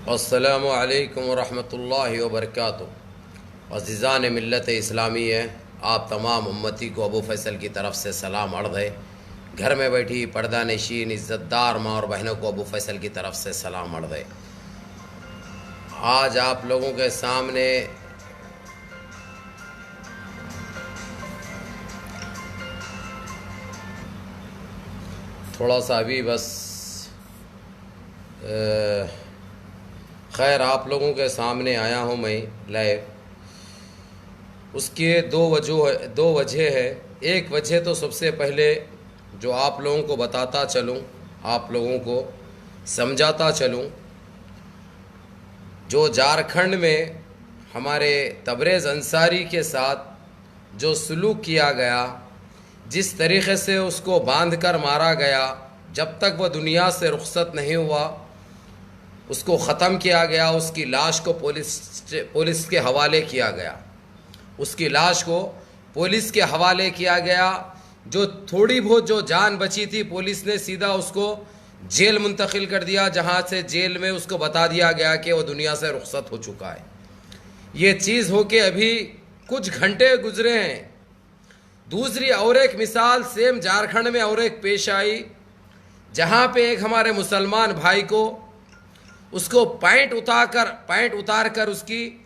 अस्सलामु अलैकुम वरहमतुल्लाहि वबरकातुहू। अज़ीज़ान मिल्लत इस्लामी है, आप तमाम उम्मती को अबू फैसल की तरफ से सलाम अर्ज़ है। घर में बैठी पर्दा नशीन इज़्ज़तदार माँ और बहनों को अबू फैसल की तरफ से सलाम अर्ज़ है। आज आप लोगों के सामने थोड़ा सा अभी बस खैर आप लोगों के सामने आया हूँ मैं लाइव। उसके दो वजह है। एक वजह तो सबसे पहले जो आप लोगों को बताता चलूँ, आप लोगों को समझाता चलूँ, जो झारखंड में हमारे तबरेज़ अंसारी के साथ जो सलूक किया गया, जिस तरीक़े से उसको बांध कर मारा गया, जब तक वह दुनिया से रुखसत नहीं हुआ उसको ख़त्म किया गया। उसकी लाश को पुलिस के हवाले किया गया। उसकी लाश को पुलिस के हवाले किया गया। जो थोड़ी बहुत जो जान बची थी, पुलिस ने सीधा उसको जेल मुंतकिल कर दिया, जहाँ से जेल में उसको बता दिया गया कि वो दुनिया से रुखसत हो चुका है। ये चीज़ हो के अभी कुछ घंटे गुजरे हैं। दूसरी और एक मिसाल सेम झारखंड में और एक पेश आई, जहाँ पे एक हमारे मुसलमान भाई को उसको पैंट उतार कर उसकी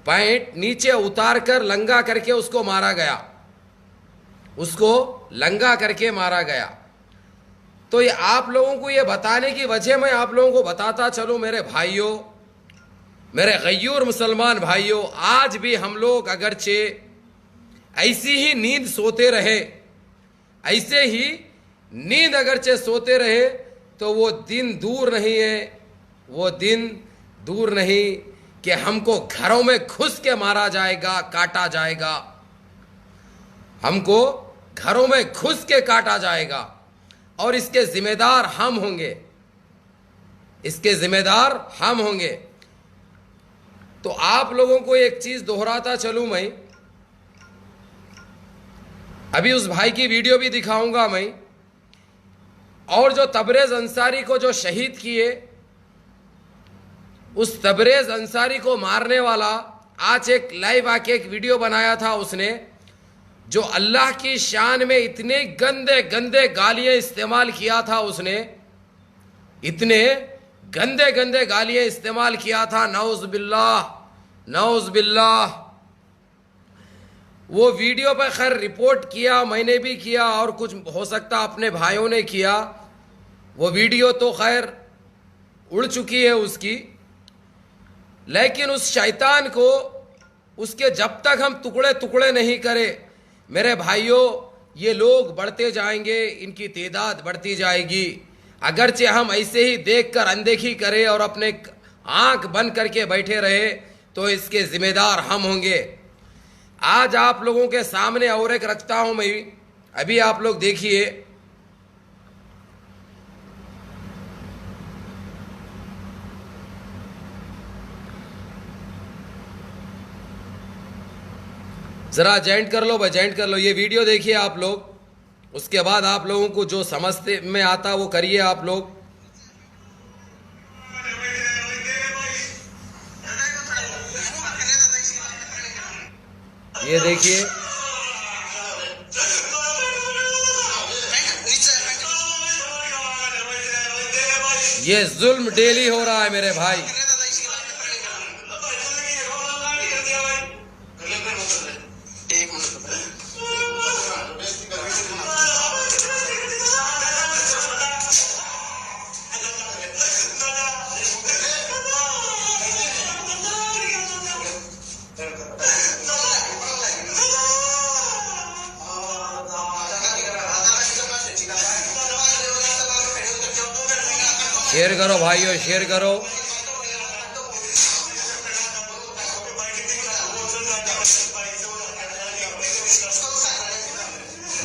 पैंट नीचे उतार कर लंगा करके उसको मारा गया। उसको लंगा करके मारा गया। तो ये आप लोगों को ये बताने की वजह मैं आप लोगों को बताता चलूँ, मेरे भाइयों, मेरे गय्यूर मुसलमान भाइयों, आज भी हम लोग अगरचे ऐसी ही नींद सोते रहे, ऐसे ही नींद अगरचे सोते रहे, तो वो दिन दूर नहीं है, वो दिन दूर नहीं कि हमको घरों में घुस के मारा जाएगा, काटा जाएगा। हमको घरों में घुस के काटा जाएगा और इसके जिम्मेदार हम होंगे, इसके जिम्मेदार हम होंगे। तो आप लोगों को एक चीज़ दोहराता चलूँ मैं, अभी उस भाई की वीडियो भी दिखाऊंगा मैं, और जो तबरेज़ अंसारी को जो शहीद किए, उस तबरेज़ अंसारी को मारने वाला आज एक लाइव आके एक वीडियो बनाया था उसने, जो अल्लाह की शान में इतने गंदे गंदे गालियाँ इस्तेमाल किया था उसने, इतने गंदे गंदे गालियाँ इस्तेमाल किया था। नौज़ बिल्लाह, नौज़ बिल्लाह। वो वीडियो पर खैर रिपोर्ट किया, मैंने भी किया, और कुछ हो सकता अपने भाइयों ने किया। वो वीडियो तो खैर उड़ चुकी है उसकी, लेकिन उस शैतान को, उसके जब तक हम टुकड़े टुकड़े नहीं करें, मेरे भाइयों, ये लोग बढ़ते जाएंगे, इनकी तादाद बढ़ती जाएगी। अगरचे हम ऐसे ही देखकर अनदेखी करें और अपने आंख बंद करके बैठे रहे, तो इसके जिम्मेदार हम होंगे। आज आप लोगों के सामने और एक रखता हूं मैं, अभी आप लोग देखिए। जरा जॉइंट कर लो भाई, जॉइंट कर लो। ये वीडियो देखिए आप लोग, उसके बाद आप लोगों को जो समझते में आता वो करिए आप लोग। ये देखिए, ये जुल्म डेली हो रहा है मेरे भाई। शेयर करो भाइयों, शेयर करो।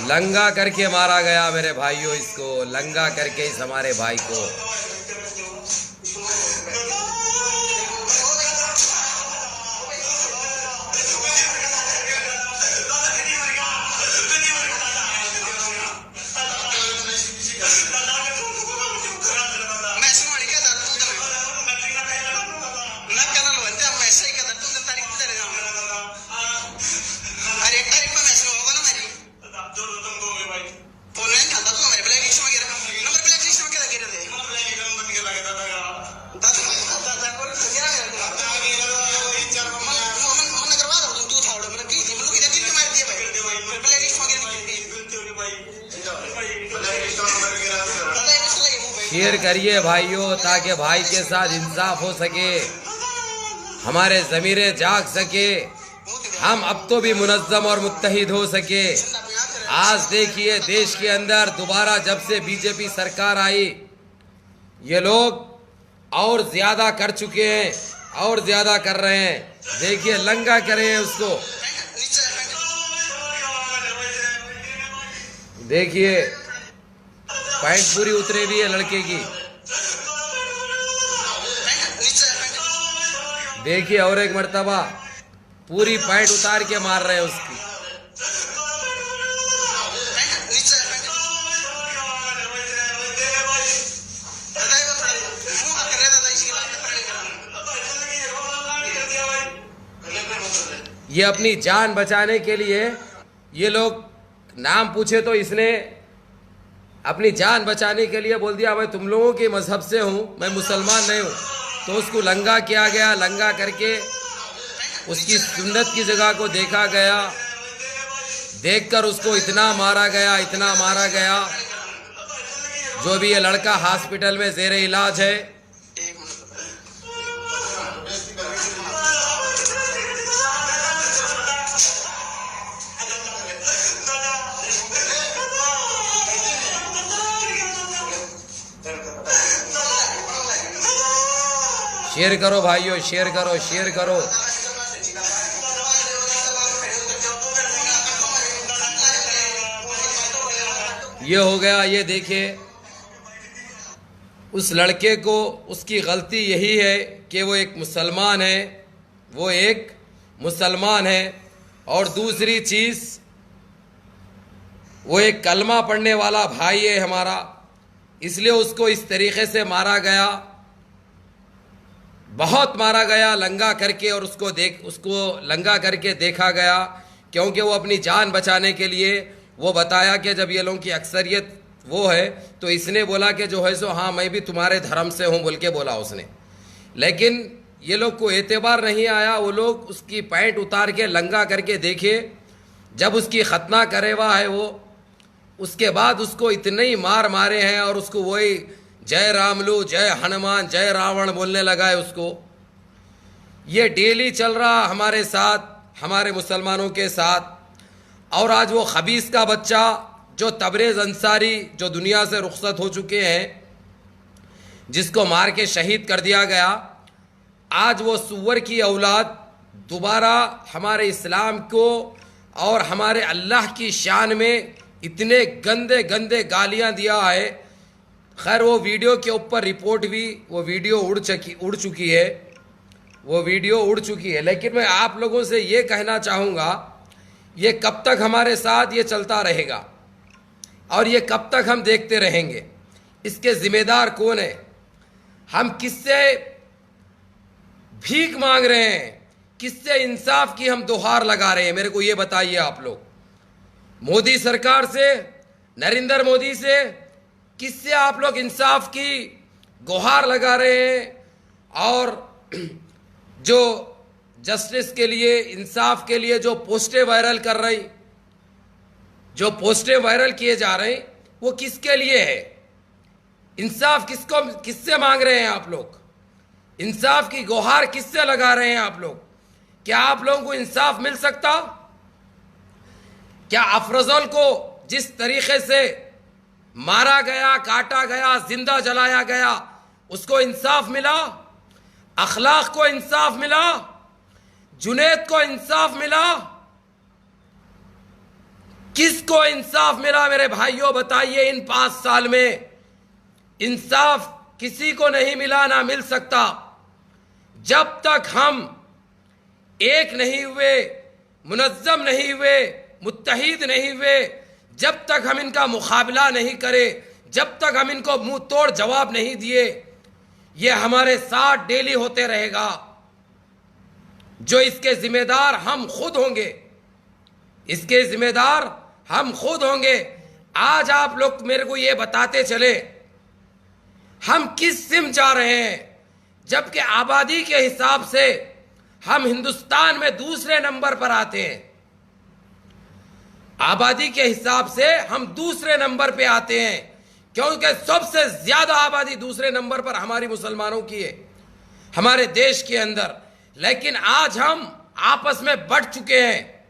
लंगा करके मारा गया मेरे भाइयों, इसको लंगा करके इस हमारे भाई को। शेयर करिए भाइयों, ताकि भाई के साथ इंसाफ हो सके, हमारे ज़मीरें जाग सके, हम अब तो भी मुनज़्ज़म और मुत्तहिद हो सके। आज देखिए देश के अंदर दोबारा जब से बीजेपी सरकार आई, ये लोग और ज़्यादा कर चुके हैं और ज़्यादा कर रहे हैं। देखिए लंगा करे उसको, देखिए पैंट पूरी उतरी हुई है लड़के की, देखिए और एक मर्तबा पूरी पैंट उतार के मार रहे हैं उसकी। ये अपनी जान बचाने के लिए, ये लोग नाम पूछे तो इसने अपनी जान बचाने के लिए बोल दिया मैं तुम लोगों के मजहब से हूँ, मैं मुसलमान नहीं हूँ। तो उसको लंगा किया गया, लंगा करके उसकी सुन्नत की जगह को देखा गया, देखकर उसको इतना मारा गया, इतना मारा गया। जो भी ये लड़का हॉस्पिटल में ज़ेरे इलाज है। शेयर करो भाइयों, शेयर करो, शेयर करो। ये हो गया। ये देखिए उस लड़के को, उसकी गलती यही है कि वो एक मुसलमान है, वो एक मुसलमान है। और दूसरी चीज़, वो एक कलमा पढ़ने वाला भाई है हमारा, इसलिए उसको इस तरीक़े से मारा गया, बहुत मारा गया लंगा करके। और उसको लंगा करके देखा गया, क्योंकि वो अपनी जान बचाने के लिए वो बताया कि जब ये लोगों की अक्सरियत वो है, तो इसने बोला कि जो है सो हाँ मैं भी तुम्हारे धर्म से हूँ बोल के बोला उसने। लेकिन ये लोग को एतबार नहीं आया, वो लोग उसकी पैंट उतार के लंगा करके देखे। जब उसकी खतना करे हुआ है वो, उसके बाद उसको इतने ही मार मारे हैं और उसको वही जय रामलू, जय हनुमान, जय रावण बोलने लगा है उसको। ये डेली चल रहा हमारे साथ, हमारे मुसलमानों के साथ। और आज वो खबीस का बच्चा जो तबरेज़ अंसारी, जो दुनिया से रुखसत हो चुके हैं, जिसको मार के शहीद कर दिया गया, आज वो सुअर की औलाद दोबारा हमारे इस्लाम को और हमारे अल्लाह की शान में इतने गंदे गंदे गालियां दिया है। खैर वो वीडियो के ऊपर रिपोर्ट भी, वो वीडियो उड़ चुकी है, वो वीडियो उड़ चुकी है। लेकिन मैं आप लोगों से ये कहना चाहूँगा, ये कब तक हमारे साथ ये चलता रहेगा और ये कब तक हम देखते रहेंगे? इसके ज़िम्मेदार कौन है? हम किससे भीख मांग रहे हैं? किससे इंसाफ की हम दुहार लगा रहे हैं? मेरे को ये बताइए आप लोग। मोदी सरकार से, नरेंद्र मोदी से, किससे आप लोग इंसाफ की गुहार लगा रहे हैं? और जो जस्टिस के लिए, इंसाफ के लिए जो पोस्टें वायरल कर रही, जो पोस्टें वायरल किए जा रहे हैं, वो किसके लिए है? इंसाफ किससे मांग रहे हैं आप लोग? इंसाफ की गुहार किससे लगा रहे हैं आप लोग? क्या आप लोगों को इंसाफ मिल सकता? क्या अफरोज़ल को जिस तरीके से मारा गया, काटा गया, जिंदा जलाया गया, उसको इंसाफ मिला? अखलाक को इंसाफ मिला? जुनैद को इंसाफ मिला? किसको इंसाफ मिला मेरे भाइयों बताइए? इन 5 साल में इंसाफ किसी को नहीं मिला, ना मिल सकता। जब तक हम एक नहीं हुए, मुनज़्ज़म नहीं हुए, मुत्तहिद नहीं हुए, जब तक हम इनका मुकाबला नहीं करें, जब तक हम इनको मुंह तोड़ जवाब नहीं दिए, ये हमारे साथ डेली होते रहेगा। जो इसके जिम्मेदार हम खुद होंगे, इसके जिम्मेदार हम खुद होंगे। आज आप लोग मेरे को ये बताते चले हम किस सिम जा रहे हैं, जबकि आबादी के हिसाब से हम हिंदुस्तान में दूसरे नंबर पर आते हैं। आबादी के हिसाब से हम दूसरे नंबर पे आते हैं, क्योंकि सबसे ज्यादा आबादी दूसरे नंबर पर हमारी मुसलमानों की है हमारे देश के अंदर। लेकिन आज हम आपस में बढ़ चुके हैं।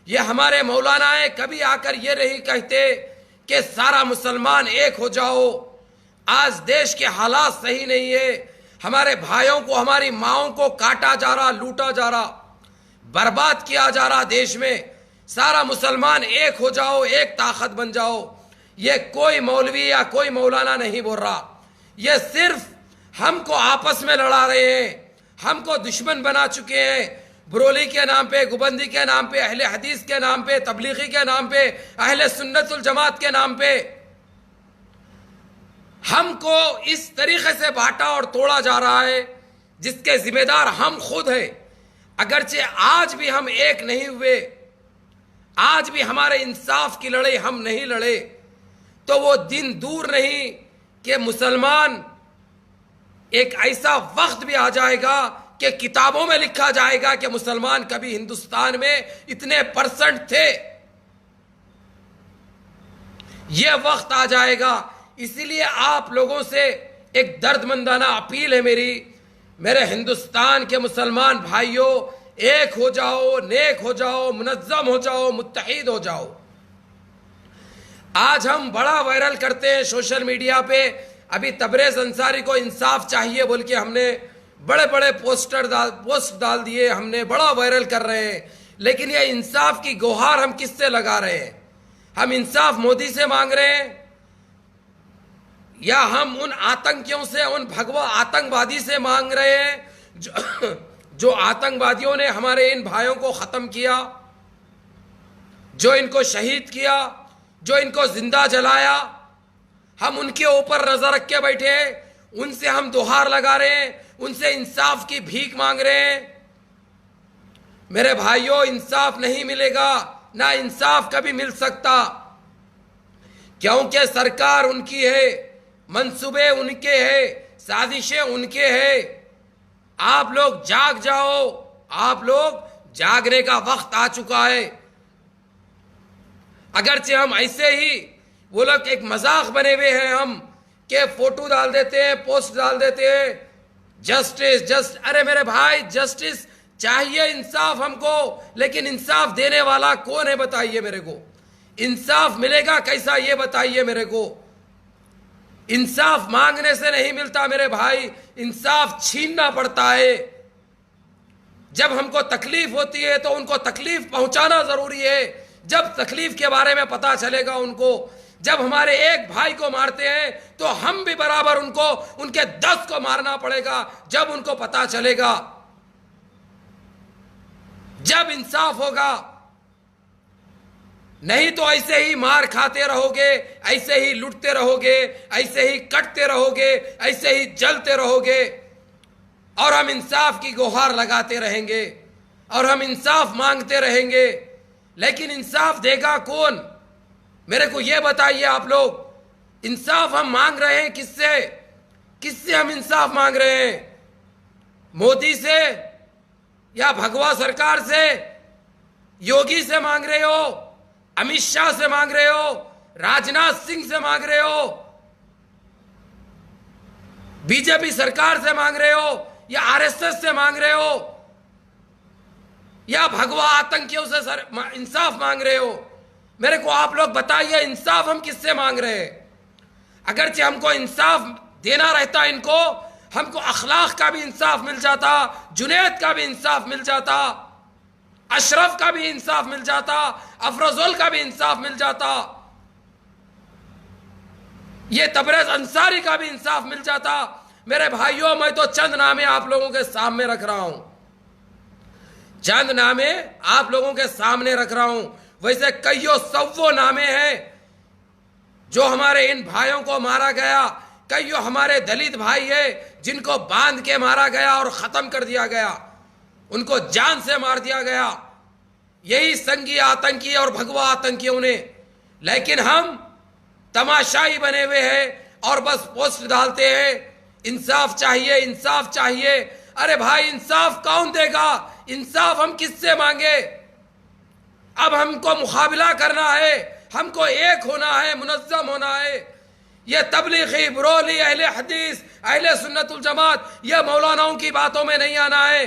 ये हमारे मौलाना है, कभी आकर ये नहीं कहते कि सारा मुसलमान एक हो जाओ। आज देश के हालात सही नहीं है, हमारे भाइयों को, हमारी माओं को काटा जा रहा, लूटा जा रहा, बर्बाद किया जा रहा देश में। सारा मुसलमान एक हो जाओ, एक ताकत बन जाओ। ये कोई मौलवी या कोई मौलाना नहीं बोल रहा, ये सिर्फ हमको आपस में लड़ा रहे हैं, हमको दुश्मन बना चुके हैं। बरोली के नाम पे, गुबंदी के नाम पे, अहले हदीस के नाम पे, तबलीगी के नाम पे, अहले सुन्नतुल जमात के नाम पे हमको इस तरीके से बांटा और तोड़ा जा रहा है जिसके जिम्मेदार हम खुद हैं। अगरचे आज भी हम एक नहीं हुए, आज भी हमारे इंसाफ की लड़ाई हम नहीं लड़े, तो वो दिन दूर नहीं कि मुसलमान, एक ऐसा वक्त भी आ जाएगा कि किताबों में लिखा जाएगा कि मुसलमान कभी हिंदुस्तान में इतने परसेंट थे। यह वक्त आ जाएगा। इसीलिए आप लोगों से एक दर्दमंदाना अपील है मेरे हिंदुस्तान के मुसलमान भाइयों, एक हो जाओ, नेक हो जाओ, मुनज्जम हो जाओ, मुत्तहिद हो जाओ। आज हम बड़ा वायरल करते हैं सोशल मीडिया पे। अभी तबरेज अंसारी को इंसाफ चाहिए बोल के हमने बड़े बड़े पोस्ट डाल दिए, हमने बड़ा वायरल कर रहे हैं। लेकिन ये इंसाफ की गुहार हम किससे लगा रहे हैं? हम इंसाफ मोदी से मांग रहे हैं या हम उन आतंकियों से, उन भगवा आतंकवादी से मांग रहे हैं जो आतंकवादियों ने हमारे इन भाइयों को खत्म किया, जो इनको शहीद किया, जो इनको जिंदा जलाया। हम उनके ऊपर नजर रख के बैठे हैं, उनसे हम दुहार लगा रहे हैं, उनसे इंसाफ की भीख मांग रहे हैं। मेरे भाइयों, इंसाफ नहीं मिलेगा, ना इंसाफ कभी मिल सकता, क्योंकि सरकार उनकी है, मंसूबे उनके हैं, साजिशें उनके हैं। आप लोग जाग जाओ, आप लोग जागने का वक्त आ चुका है। अगरचे हम ऐसे ही, वो लोग एक मजाक बने हुए हैं हम, के फोटो डाल देते हैं, पोस्ट डाल देते हैं, जस्टिस। अरे मेरे भाई, जस्टिस चाहिए, इंसाफ हमको, लेकिन इंसाफ देने वाला कौन है बताइए मेरे को। इंसाफ मिलेगा कैसा ये बताइए मेरे को। इंसाफ मांगने से नहीं मिलता मेरे भाई, इंसाफ छीनना पड़ता है। जब हमको तकलीफ होती है तो उनको तकलीफ पहुंचाना जरूरी है। जब तकलीफ के बारे में पता चलेगा उनको, जब हमारे एक भाई को मारते हैं तो हम भी बराबर उनको, उनके 10 को मारना पड़ेगा। जब उनको पता चलेगा, जब इंसाफ होगा। नहीं तो ऐसे ही मार खाते रहोगे, ऐसे ही लुटते रहोगे, ऐसे ही कटते रहोगे, ऐसे ही जलते रहोगे, और हम इंसाफ की गुहार लगाते रहेंगे और हम इंसाफ मांगते रहेंगे। लेकिन इंसाफ देगा कौन? मेरे को यह बताइए आप लोग। इंसाफ हम मांग रहे हैं किससे? किससे हम इंसाफ मांग रहे हैं? मोदी से या भगवा सरकार से? योगी से मांग रहे हो? अमित शाह से मांग रहे हो? राजनाथ सिंह से मांग रहे हो? बीजेपी सरकार से मांग रहे हो? या आरएसएस से मांग रहे हो? या भगवा आतंकियों से इंसाफ मांग रहे हो? मेरे को आप लोग बताइए, इंसाफ हम किससे मांग रहे हैं? अगरचे हमको इंसाफ देना रहता इनको, हमको अखलाक का भी इंसाफ मिल जाता, जुनैद का भी इंसाफ मिल जाता, अशरफ का भी इंसाफ मिल जाता, अफरोजुल का भी इंसाफ मिल जाता, ये तबरेज अंसारी का भी इंसाफ मिल जाता। मेरे भाइयों, मैं तो चंद नामे आप लोगों के सामने रख रहा हूं, चंद नामे आप लोगों के सामने रख रहा हूं। वैसे कईयों सौ नामे हैं जो हमारे इन भाइयों को मारा गया। कईयों हमारे दलित भाई है जिनको बांध के मारा गया और खत्म कर दिया गया, उनको जान से मार दिया गया, यही संघीय आतंकी और भगवा आतंकियों ने। लेकिन हम तमाशाई बने हुए हैं और बस पोस्ट डालते हैं, इंसाफ चाहिए, इंसाफ चाहिए। अरे भाई, इंसाफ कौन देगा? इंसाफ हम किससे मांगे? अब हमको मुकाबला करना है, हमको एक होना है, मुनज्जम होना है। ये तबलीगी, बरोली, अहले हदीस, अहले सुन्नतुल जमात, ये मौलानाओं की बातों में नहीं आना है।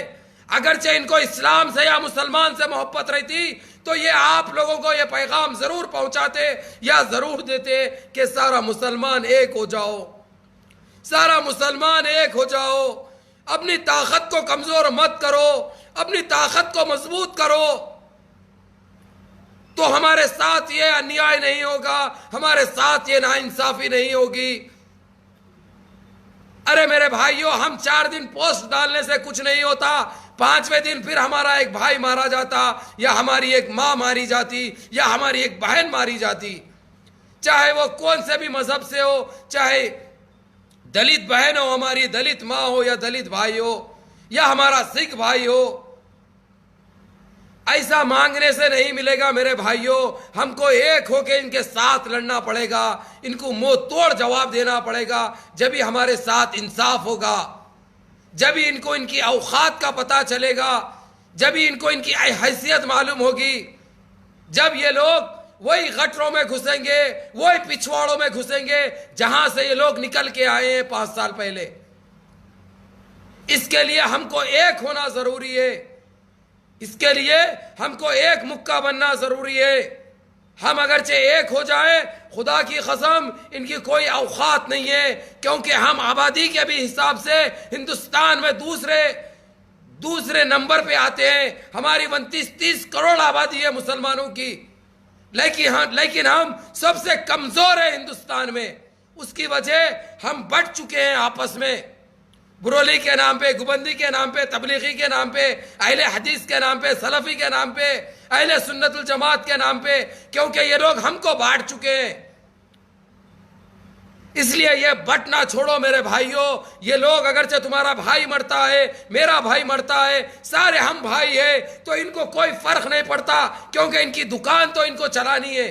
अगरचे इनको इस्लाम से या मुसलमान से मोहब्बत रहती तो ये आप लोगों को ये पैगाम जरूर पहुंचाते या जरूर देते कि सारा मुसलमान एक हो जाओ, सारा मुसलमान एक हो जाओ, अपनी ताकत को कमजोर मत करो, अपनी ताकत को मजबूत करो, तो हमारे साथ ये अन्याय नहीं होगा, हमारे साथ ये नाइंसाफी नहीं होगी। अरे मेरे भाइयों, हम 4 दिन पोस्ट डालने से कुछ नहीं होता, 5वें दिन फिर हमारा एक भाई मारा जाता, या हमारी एक माँ मारी जाती, या हमारी एक बहन मारी जाती, चाहे वो कौन से भी मजहब से हो, चाहे दलित बहन हो, हमारी दलित माँ हो या दलित भाई हो, या हमारा सिख भाई हो। ऐसा मांगने से नहीं मिलेगा मेरे भाइयों, हमको एक होकर इनके साथ लड़ना पड़ेगा, इनको मुंह तोड़ जवाब देना पड़ेगा। जब भी हमारे साथ इंसाफ होगा, जब भी इनको इनकी औकात का पता चलेगा, जब भी इनको इनकी हैसियत मालूम होगी, जब ये लोग वही गटरों में घुसेंगे, वही पिछवाड़ों में घुसेंगे जहां से ये लोग निकल के आए हैं 5 साल पहले। इसके लिए हमको एक होना जरूरी है, इसके लिए हमको एक मुक्का बनना जरूरी है। हम अगरचे एक हो जाए, खुदा की कसम इनकी कोई औकात नहीं है, क्योंकि हम आबादी के भी हिसाब से हिंदुस्तान में दूसरे नंबर पे आते हैं। हमारी 29-30 करोड़ आबादी है मुसलमानों की, लेकिन हम सबसे कमजोर है हिंदुस्तान में। उसकी वजह हम बढ़ चुके हैं आपस में, बुरोली के नाम पे, गुबंदी के नाम पे, तबलीगी के नाम पे, अहले हदीस के नाम पे, सलफी के नाम पे, अहले सुन्नतुल जमात के नाम पे, क्योंकि ये लोग हमको बांट चुके हैं। इसलिए ये बंटना छोड़ो मेरे भाइयों। ये लोग अगरचे तुम्हारा भाई मरता है, मेरा भाई मरता है, सारे हम भाई है, तो इनको कोई फर्क नहीं पड़ता, क्योंकि इनकी दुकान तो इनको चलानी है,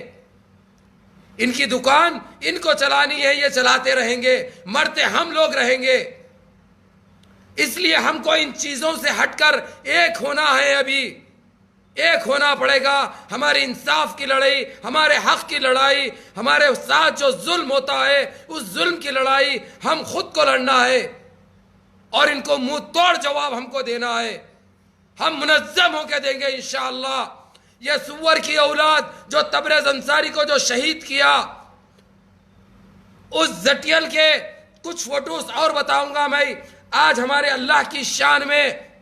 इनकी दुकान इनको चलानी है, ये चलाते रहेंगे, मरते हम लोग रहेंगे। इसलिए हमको इन चीजों से हटकर एक होना है, अभी एक होना पड़ेगा। हमारे इंसाफ की लड़ाई, हमारे हक की लड़ाई, हमारे साथ जो जुल्म होता है उस जुल्म की लड़ाई हम खुद को लड़ना है, और इनको मुंह तोड़ जवाब हमको देना है। हम मुनज्जम होकर देंगे इंशाअल्लाह। यह सुअर की औलाद जो तबरेज अंसारी को जो शहीद किया, उस जटियल के कुछ फोटोज और बताऊंगा मैं। आज हमारे अल्लाह की शान में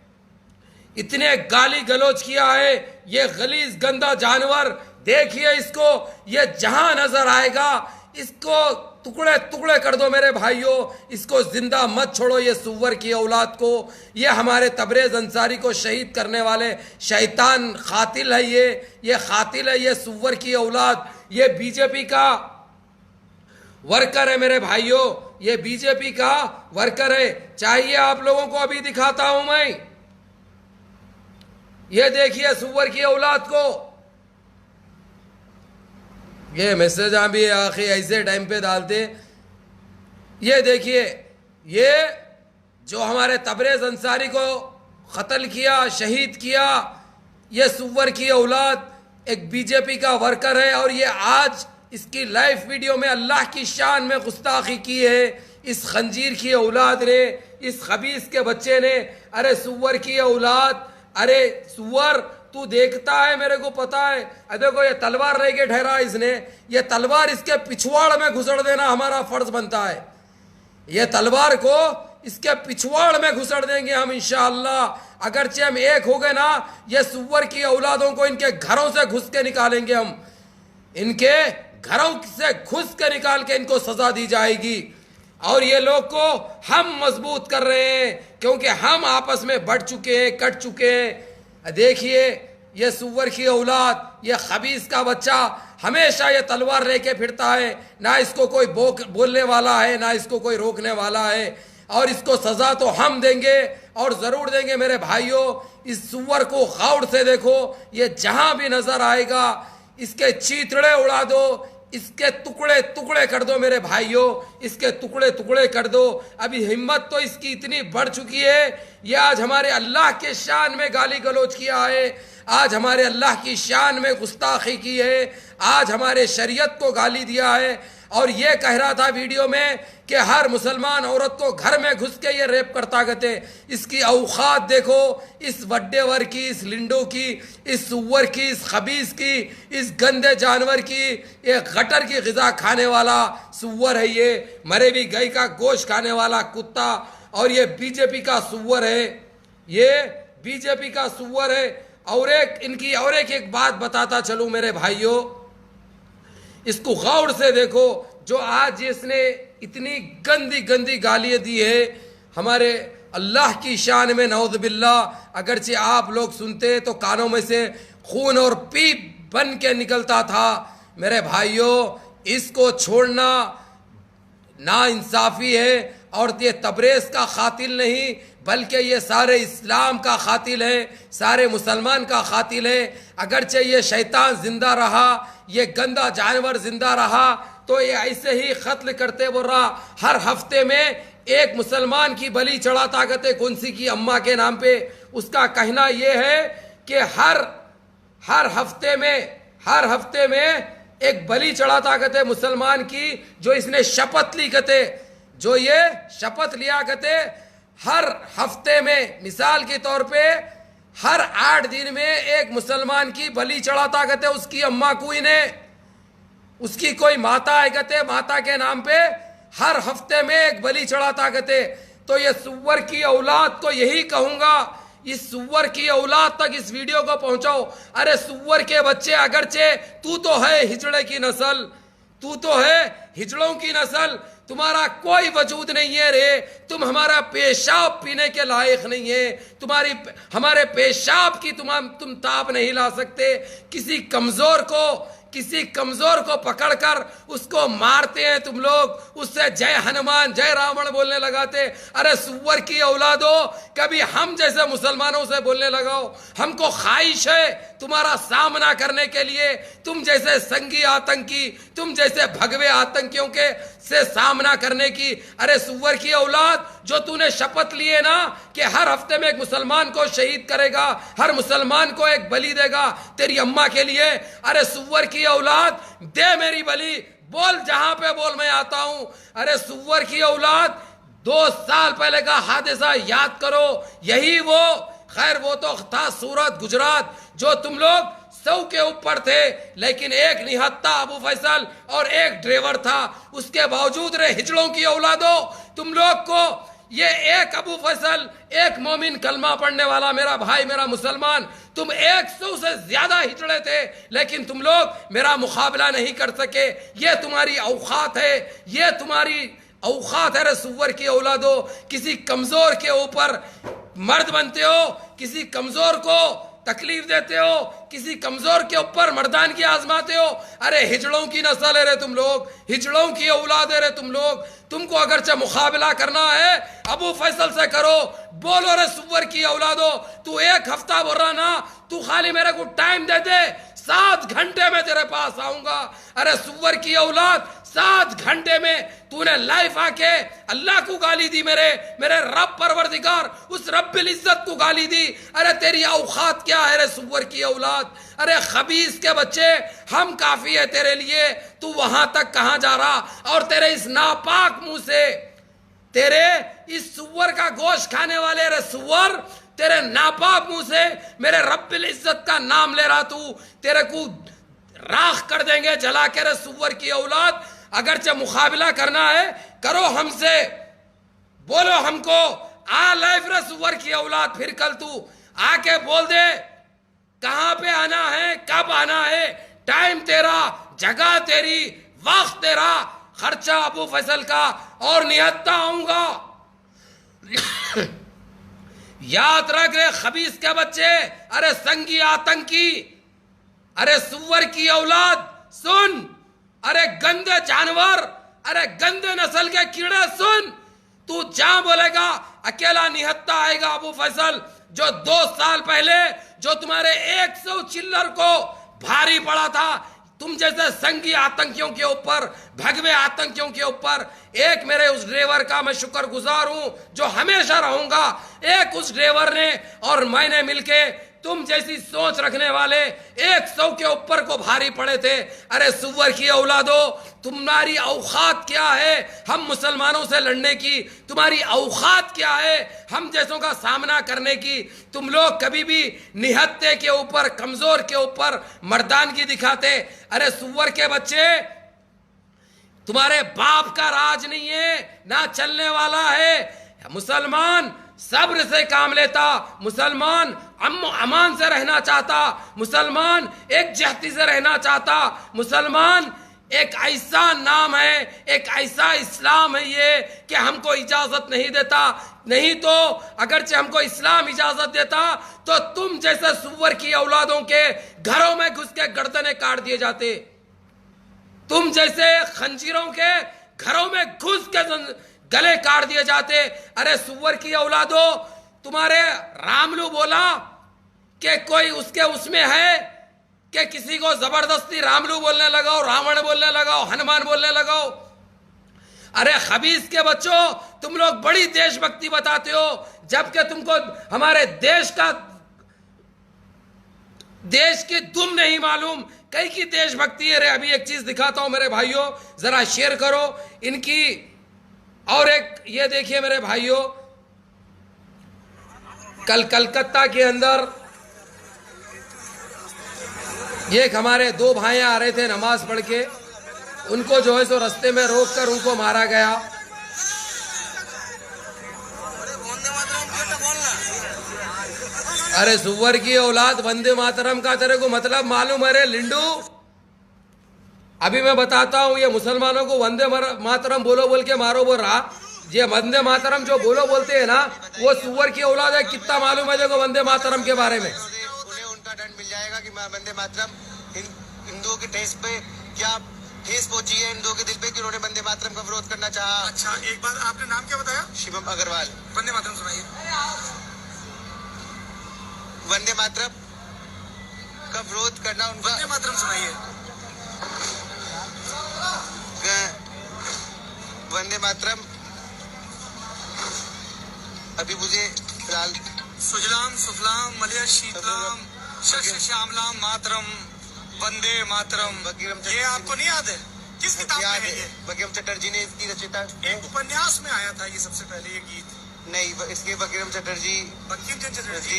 इतने गाली गलौज किया है, ये गलीज गंदा जानवर, देखिए इसको, ये जहां नजर आएगा इसको टुकड़े टुकड़े कर दो मेरे भाइयों, इसको जिंदा मत छोड़ो। ये सुअर की औलाद को, ये हमारे तबरेज अंसारी को शहीद करने वाले शैतान कातिल है, ये कातिल है, ये सुअर की औलाद, ये बीजेपी का वर्कर है मेरे भाइयों, ये बीजेपी का वर्कर है। चाहिए आप लोगों को अभी दिखाता हूं मैं, ये देखिए सुअर की औलाद को। ये मैसेज आप भी आखिर ऐसे टाइम पे डालते, ये देखिए, ये जो हमारे तबरेज अंसारी को कत्ल किया, शहीद किया, ये सुअर की औलाद एक बीजेपी का वर्कर है, और ये आज इसकी लाइव वीडियो में अल्लाह की शान में गुस्ताखी की है इस खंजीर की औलाद ने, इस खबीस के बच्चे ने। अरे सुअर की औलाद, अरे सुअर, तू देखता है, मेरे को पता है। देखो ये तलवार लेके ठहरा इसने, ये तलवार इसके पिछवाड़ में घुसड़ देना हमारा फर्ज बनता है। ये तलवार को इसके पिछवाड़ में घुसड़ देंगे हम इंशाअल्लाह। अगरचे हम एक हो गए ना, ये सुअर की औलादों को इनके घरों से घुस के निकालेंगे हम, इनके घरों से घुस के निकाल के इनको सजा दी जाएगी। और ये लोग को हम मजबूत कर रहे हैं, क्योंकि हम आपस में बढ़ चुके हैं, कट चुके हैं। देखिए ये सुअर की औलाद, ये खबीस का बच्चा हमेशा ये तलवार लेके फिरता है, ना इसको कोई बोलने वाला है, ना इसको कोई रोकने वाला है, और इसको सजा तो हम देंगे और जरूर देंगे मेरे भाइयों। इस सुअर को गौर से देखो, ये जहां भी नजर आएगा इसके चीथड़े उड़ा दो, इसके टुकड़े टुकड़े कर दो मेरे भाइयों, इसके टुकड़े टुकड़े कर दो। अभी हिम्मत तो इसकी इतनी बढ़ चुकी है, ये आज हमारे अल्लाह के शान में गाली गलौज किया है, आज हमारे अल्लाह की शान में गुस्ताखी की है, आज हमारे शरीयत को गाली दिया है। और ये कह रहा था वीडियो में कि हर मुसलमान औरत को घर में घुस के ये रेप करता कहते। इसकी औकात देखो, इस वड्डेवर की, इस लिंडो की, इस सुअर की, इस खबीस की, इस गंदे जानवर की, ये गटर की ग़िज़ा खाने वाला सुअर है, ये मरे हुई गाय का गोश्त खाने वाला कुत्ता। और ये बीजेपी का सुअर है, ये बीजेपी का सुअर है। और एक बात बताता चलूं मेरे भाइयों, इसको गौर से देखो। जो आज इसने इतनी गंदी गंदी गालियां दी है हमारे अल्लाह की शान में, नऊज़ बिल्लाह, अगरचे आप लोग सुनते तो कानों में से खून और पीप बन के निकलता था। मेरे भाइयों, इसको छोड़ना नाइंसाफ़ी है। और ये तबरेज़ का कातिल नहीं, बल्कि ये सारे इस्लाम का कातिल है, सारे मुसलमान का कातिल है। अगरचे ये शैतान जिंदा रहा, ये गंदा जानवर जिंदा रहा, तो ये ऐसे ही कत्ल करते वो रहा। हर हफ्ते में एक मुसलमान की बलि चढ़ाता कहते, कौन सी की अम्मा के नाम पे। उसका कहना ये है कि हर हफ्ते में एक बलि चढ़ाता कहते मुसलमान की, जो इसने शपथ ली कहते, जो ये शपथ लिया कहते हर हफ्ते में, मिसाल के तौर पे हर 8 दिन में एक मुसलमान की बलि चढ़ाता कहते, उसकी अम्मा को इन्हें, उसकी कोई माता है कहते, माता के नाम पे हर हफ्ते में एक बलि चढ़ाता कहते। तो ये सुअर की औलाद को यही कहूंगा, इस सुअर की औलाद तक इस वीडियो को पहुंचाओ। अरे सुअर के बच्चे, अगरचे तू तो है हिजड़े की नस्ल, तू तो है हिजड़ों की नस्ल, तुम्हारा कोई वजूद नहीं है रे। तुम हमारा पेशाब पीने के लायक नहीं है, तुम्हारी हमारे पेशाब की तुम ताप नहीं ला सकते। किसी कमजोर को पकड़कर उसको मारते हैं तुम लोग, उससे जय हनुमान जय रावण बोलने लगाते। अरे सुअर की औलादो, कभी हम जैसे मुसलमानों से बोलने लगाओ। हमको ख्वाहिश है तुम्हारा सामना करने के लिए, तुम जैसे संगी आतंकी, तुम जैसे भगवे आतंकियों के से सामना करने की। अरे सुअर की औलाद, जो तूने शपथ लिए ना कि हर हफ्ते में एक मुसलमान को शहीद करेगा, हर मुसलमान को एक बलि देगा तेरी अम्मा के लिए। अरे सुअर की औलाद, दे मेरी बलि, बोल जहां पे बोल मैं आता हूं। अरे सुअर की औलाद, 2 साल पहले का हादसा याद करो, यही वो, खैर वो तो था सूरत गुजरात, जो तुम लोग 100 के ऊपर थे, लेकिन एक निहत्ता अबू फैसल और एक ड्राइवर था। उसके बावजूद रे हिजड़ों की औलादो, तुम लोग को ये एक अबू फैसल, एक मोमिन कलमा पढ़ने वाला मेरा भाई, मेरा मुसलमान, तुम 100 से ज्यादा हिजड़े थे, लेकिन तुम लोग मेरा मुकाबला नहीं कर सके। ये तुम्हारी औकात है, ये तुम्हारी औकात है रे सुअर की औलादो। किसी कमजोर के ऊपर मर्द बनते हो, किसी कमजोर को तकलीफ देते हो, किसी कमजोर के ऊपर मर्दानगी आजमाते हो। अरे हिजड़ों की नस्ल है रे तुम लोग, हिजड़ों की औलाद है रे तुम लोग। तुमको अगरचे मुकाबला करना है अबू फैसल से करो, बोलो रे सुअर की औलादो। तू 1 हफ्ता बोल रहा ना, तू खाली मेरे को टाइम दे दे, 7 घंटे में तेरे पास आऊंगा। अरे सुअर की औलाद, 7 घंटे में तूने लाइफ आके अल्लाह को गाली दी, मेरे रब परवरदिगार, उस रब्बिल इज्जत को गाली दी। अरे तेरी औकात क्या है रे सुअर की औलाद। अरे खबीस के बच्चे, हम काफी है तेरे लिए, तू वहां तक कहां जा रहा। और तेरे इस नापाक मुंह से, तेरे इस सुअर का गोश्त खाने वाले रे सुअर, तेरे नापाक मुंह से मेरे रब्बिल इज्जत का नाम ले रहा तू, तेरे को राख कर देंगे जला के रे सुअर की औलाद। अगरचे मुकाबला करना है करो हमसे, बोलो हमको, आ लाइफ रे सुअर की औलाद। फिर कल तू आके बोल दे कहां पे आना है, कब आना है, टाइम तेरा, जगह तेरी, वक्त तेरा, खर्चा अबू फैसल का, और निहत्ता आऊंगा। याद रख रे खबीस के बच्चे, अरे संगी आतंकी, अरे सुअर की औलाद सुन, अरे गंदे जानवर, अरे गंदे नस्ल के कीड़े सुन। तू जहां बोलेगा अकेला निहत्ता आएगा अबू फैसल, जो 2 साल पहले जो तुम्हारे 100 चिल्लर को भारी पड़ा था, तुम जैसे संगी आतंकियों के ऊपर, भगवे आतंकियों के ऊपर। एक मेरे उस ड्राइवर का मैं शुक्रगुजार हूं, जो हमेशा रहूंगा। एक उस ड्राइवर ने और मैंने मिलके तुम जैसी सोच रखने वाले 100 के ऊपर को भारी पड़े थे। अरे सुअर की औलादो, तुम्हारी औकात क्या है हम मुसलमानों से लड़ने की? तुम्हारी औकात क्या है हम जैसों का सामना करने की? तुम लोग कभी भी निहत्ते के ऊपर, कमजोर के ऊपर मर्दानगी दिखाते। अरे सुअर के बच्चे, तुम्हारे बाप का राज नहीं है, ना चलने वाला है। मुसलमान सब्र से काम लेता, मुसलमान अमान से रहना चाहता, मुसलमान एक जहती से रहना चाहता, मुसलमान एक ऐसा नाम है, एक ऐसा इस्लाम है ये कि हमको इजाजत नहीं देता। नहीं तो अगरचे हमको इस्लाम इजाजत देता तो तुम जैसे सुअर की औलादों के घरों में घुस के गर्दनें काट दिए जाते। तुम जैसे खंजीरों के घरों में घुस के गले काट दिए जाते। अरे सुअर की औलादो, तुम्हारे रामलू बोला कि कोई उसके उसमें है कि किसी को जबरदस्ती रामलू बोलने लगाओ, रावण बोलने लगाओ, हनुमान बोलने लगाओ। अरे खबीस के बच्चों, तुम लोग बड़ी देशभक्ति बताते हो, जबकि तुमको हमारे देश की दुम नहीं मालूम, कई की देशभक्ति है रे। अभी एक चीज दिखाता हूं मेरे भाइयों, जरा शेयर करो इनकी। और एक ये देखिए मेरे भाइयों, कल कलकत्ता के अंदर ये हमारे 2 भाई आ रहे थे नमाज पढ़ के, उनको जो है सो रास्ते में रोककर उनको मारा गया। अरे सुअर की औलाद, वंदे मातरम का तेरे को मतलब मालूम है रे लिंडू? अभी मैं बताता हूं, ये मुसलमानों को वंदे मातरम बोलो बोल के मारो बोल रहा। ये वंदे मातरम जो बोलो बोलते हैं ना, वो सुअर की औलाद है। कितना मालूम है देखो वंदे मातरम के बारे में? उन्हें उनका दंड मिल जाएगा कि वंदे मातरम हिंदुओं के ठेस पे क्या ठेस पहुंची है हिंदुओं के दिल पे कि उन्होंने वंदे मातरम का विरोध करना चाहा। अच्छा, एक बार आपने नाम क्या बताया? शिवम अग्रवाल। वंदे मातरम सुनाइए। वंदे मातरम का विरोध करना उनका। वंदे मातरम सुनाइए। वंदे मातरम अभी मुझे फिलहाल सुजलाम सुफलाम मलय शीतलाम शस्य श्यामलाम मातरम वंदे मातरम। ये आपको नहीं याद है? किस किताब में है ये? बंकिम चटर्जी ने इसकी रचयिता। एक उपन्यास में आया था ये सबसे पहले ये गीत। नहीं, इसके बंकिम चटर्जी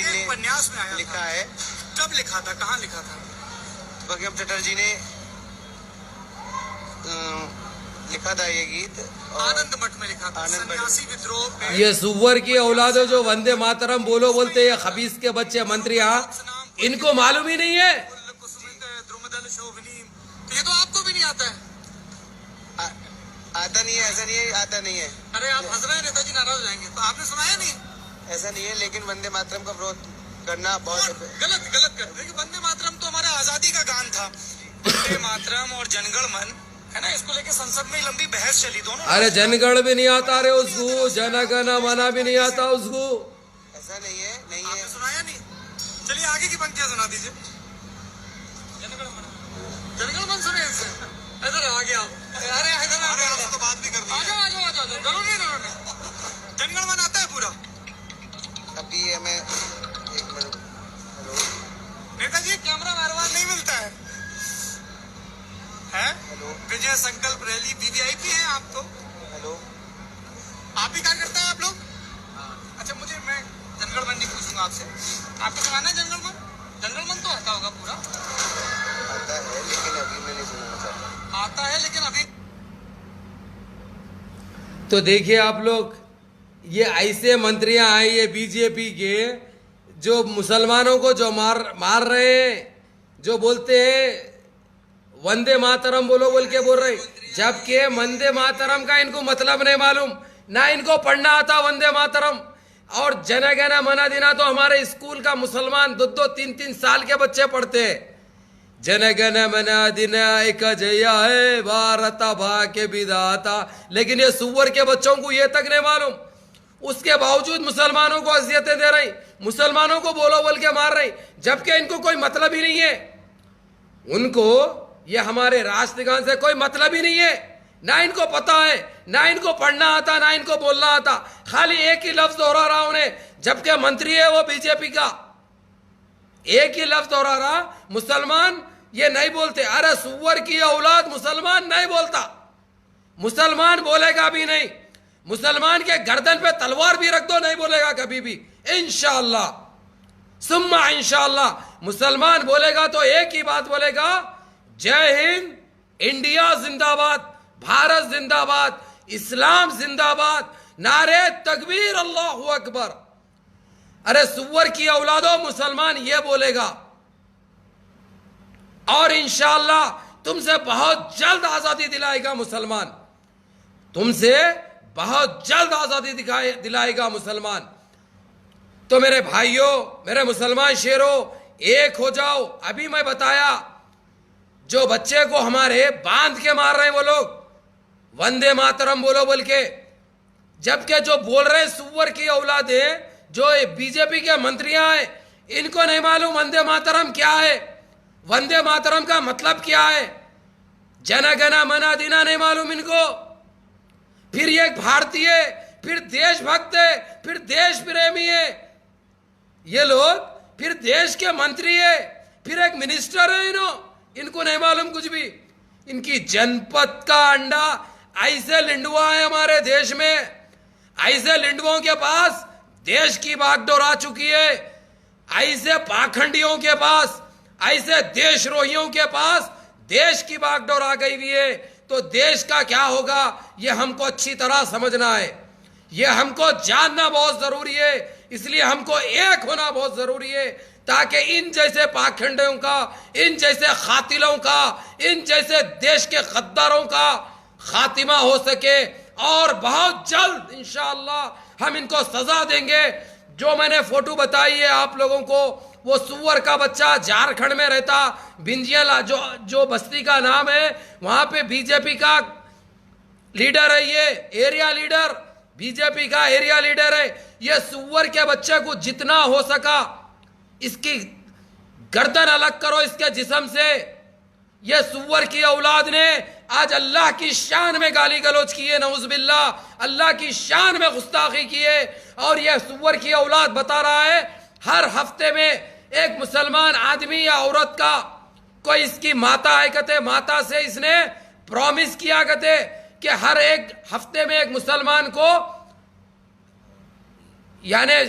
ने उपन्यास में आया लिखा है। कब लिखा था, कहाँ लिखा था? बंकिम चटर्जी ने लिखा था ये गीत, आनंद मठ में लिखा था। सन्यासी विद्रोह पे ये सुअर की औलाद जो वंदे मातरम बोलो बोलते हैं, खबीस के बच्चे मंत्री, इनको मालूम ही नहीं है। तो ये तो आपको भी नहीं आता है? आता नहीं है, ऐसा नहीं है, आता नहीं है। अरे आप हंस रहे हैं, नेताजी नाराज हो जाएंगे। तो आपने सुनाया नहीं? ऐसा नहीं है, लेकिन वंदे मातरम का विरोध करना बहुत गलत करते हैं। वंदे मातरम तो हमारे आजादी का गान था। वंदे मातरम और जनगण मन है ना, इसको लेके संसद में लंबी बहस चली दोनों। अरे जनगण भी नहीं आता रे उसको, जनगण मना भी नहीं आता उसको। ऐसा नहीं है, नहीं है। सुनाया नहीं? चलिए आगे की पंक्तियां सुना दीजिए। जनगण मन सुने इनसे। इधर आगे आओ। अरे इधर तो बात भी कर दी। आ जाओ। जरूरी नहीं। जनगण मन आता है पूरा? अभी ये मैं एक मिनट। हेलो नेताजी, कैमरा मेहरबान नहीं मिलता है? हेलो विजय संकल्प रैली वीवीआईपी है आप तो। हेलो, आप भी क्या करते हैं आप लोग? अच्छा, मैं जनगण मन नहीं पूछूंगा आपसे। आपको सुनाना है जनगण मन? जनगण मन तो आता होगा पूरा? आता है लेकिन अभी मैं नहीं सुनना चाहता। आता है लेकिन अभी। तो देखिए आप लोग, ये ऐसे मंत्रियां आए ये बीजेपी के, जो मुसलमानों को जो मार रहे हैं, जो बोलते हैं वंदे मातरम बोलो बोल के बोल रहे, जबकि वंदे मातरम का इनको मतलब नहीं मालूम, ना इनको पढ़ना आता वंदे मातरम। और जनगण मन अधिना तो हमारे स्कूल का मुसलमान 2-3 साल के बच्चे पढ़ते हैं। जनगण मन अधिनायक जय है भारत भाग्य विधाता, लेकिन ये सुअर के बच्चों को ये तक नहीं मालूम। उसके बावजूद मुसलमानों को अजियतें दे रही, मुसलमानों को बोलो बोल के मार रही, जबकि इनको कोई मतलब ही नहीं है। उनको ये हमारे राष्ट्रगान से कोई मतलब ही नहीं है, ना इनको पता है, ना इनको पढ़ना आता, ना इनको बोलना आता। खाली एक ही लफ्ज दोहरा रहा उन्हें, जबकि मंत्री है वो बीजेपी का। एक ही लफ्ज दोहरा रहा, मुसलमान ये नहीं बोलते। अरे सुअर की औलाद मुसलमान नहीं बोलता, मुसलमान बोलेगा भी नहीं। मुसलमान के गर्दन पे तलवार भी रख दो, नहीं बोलेगा कभी भी। इंशाअल्लाह सुम्मा इंशाअल्लाह मुसलमान बोलेगा तो एक ही बात बोलेगा, जय हिंद, इंडिया जिंदाबाद, भारत जिंदाबाद, इस्लाम जिंदाबाद, नारे तकबीर, अल्लाहू अकबर। अरे सुअर की औलादों, मुसलमान ये बोलेगा। और इंशाअल्लाह तुमसे बहुत जल्द आजादी दिलाएगा मुसलमान, तुमसे बहुत जल्द आजादी दिलाएगा मुसलमान। तो मेरे भाइयों, मेरे मुसलमान शेरों, एक हो जाओ। अभी मैं बताया, जो बच्चे को हमारे बांध के मार रहे हैं वो लोग, वंदे मातरम बोलो बोल के, जबकि जो बोल रहे हैं सुअर की औलादें, जो बीजेपी के मंत्रियां हैं, इनको नहीं मालूम वंदे मातरम क्या है, वंदे मातरम का मतलब क्या है, जन गण मन अधि नहीं मालूम इनको। फिर ये एक भारतीय, फिर देशभक्त है, फिर देश प्रेमी है ये लोग, फिर देश के मंत्री है, फिर एक मिनिस्टर है। इनको नहीं मालूम कुछ भी। इनकी जनपद का अंडा ऐसे लिंडुआ है हमारे देश में, ऐसे लिंडुओं के पास देश की बागडोर आ चुकी है, ऐसे पाखंडियों के पास, ऐसे देशद्रोहियों के पास देश की बागडोर आ गई हुई है। तो देश का क्या होगा ये हमको अच्छी तरह समझना है, ये हमको जानना बहुत जरूरी है। इसलिए हमको एक होना बहुत जरूरी है, ताकि इन जैसे पाखंडियों का, इन जैसे खातिलों का, इन जैसे देश के गद्दारों का खातिमा हो सके। और बहुत जल्द इंशाअल्लाह हम इनको सजा देंगे। जो मैंने फोटो बताई है आप लोगों को, वो सुअर का बच्चा झारखंड में रहता, बिंजिया जो बस्ती का नाम है, वहां पे बीजेपी का लीडर है, ये एरिया लीडर, बीजेपी का एरिया लीडर है। ये सुअर के बच्चे को जितना हो सका इसकी गर्दन अलग करो इसके जिस्म से। ये सुअर की औलाद ने आज अल्लाह की शान में गाली गलौज की है, नऊज़-बिल्लाह, अल्लाह की शान में गुस्ताखी की है। और यह सुअर की औलाद बता रहा है, हर हफ्ते में एक मुसलमान आदमी या औरत का कोई इसकी माता है कहते, माता से इसने प्रॉमिस किया कहते कि हर एक हफ्ते में एक मुसलमान को यानी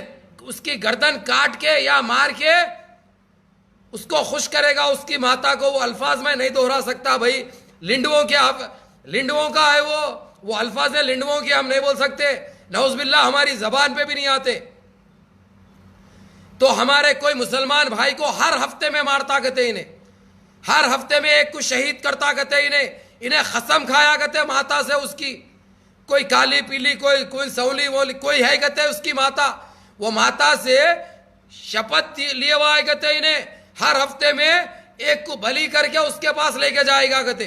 उसकी गर्दन काट के या मार के उसको खुश करेगा उसकी माता को। वो अल्फाज में नहीं दोहरा सकता भाई, लिंडुओं का है वो अल्फाज है लिंडुओं के, हम नहीं बोल सकते, नऊज़-बिल्लाह हमारी जबान पे भी नहीं आते। तो हमारे कोई मुसलमान भाई को हर हफ्ते में मारता कहते, इन्हें हर हफ्ते में एक को शहीद करता कहते, इन्हें कसम खाया कहते माता से उसकी, कोई काली पीली, कोई सौली वोली कोई है कहते उसकी माता, वो माता से शपथ लिए हुआ है कहते, इन्हें हर हफ्ते में एक को बलि करके उसके पास लेके जाएगा कहते।